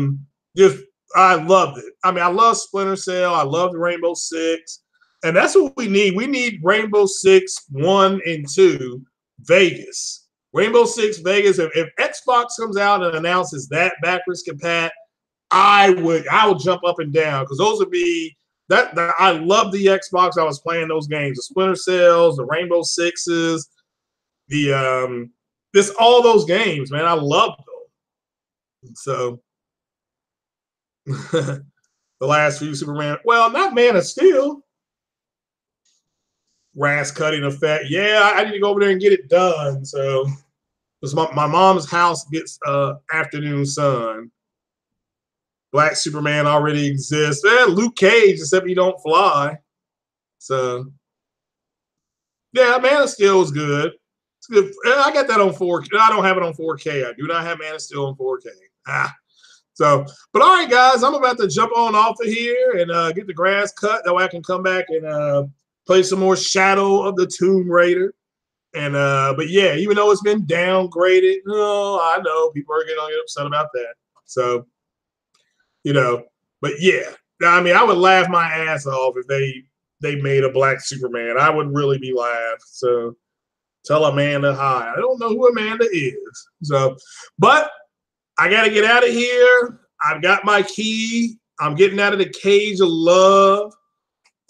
loved it. I mean, I love Splinter Cell. I love Rainbow Six. And that's what we need. We need Rainbow Six 1 and 2 Vegas. Rainbow Six Vegas. If Xbox comes out and announces that backwards compat, I would jump up and down because those would be that I love the Xbox. I was playing those games, the Splinter Cells, the Rainbow Sixes, the all those games, man. I love them. So the last few Superman, well, not Man of Steel. Grass cutting effect. Yeah, I need to go over there and get it done. So because my mom's house gets afternoon sun. Black Superman already exists. Luke Cage, except he don't fly. So yeah, Man of Steel is good. It's good. I got that on 4K. I don't have it on 4K. I do not have Man of Steel on 4K. So, but all right, guys, I'm about to jump on off of here and get the grass cut. That way I can come back and play some more Shadow of the Tomb Raider. And but yeah, even though it's been downgraded, I know people are getting upset about that. So, but yeah, I mean, I would laugh my ass off if they made a black Superman. I would really be laughed. So, Tell Amanda hi. I don't know who Amanda is. So, but I got to get out of here. I've got my key. I'm getting out of the cage of love.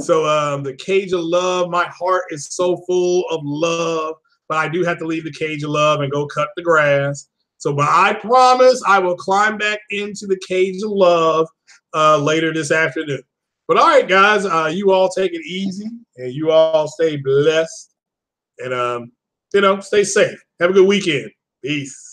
So the cage of love, my heart is so full of love, but I do have to leave the cage of love and go cut the grass. So, but I promise I will climb back into the cage of love later this afternoon. But all right, guys, you all take it easy and you all stay blessed and, stay safe. Have a good weekend. Peace.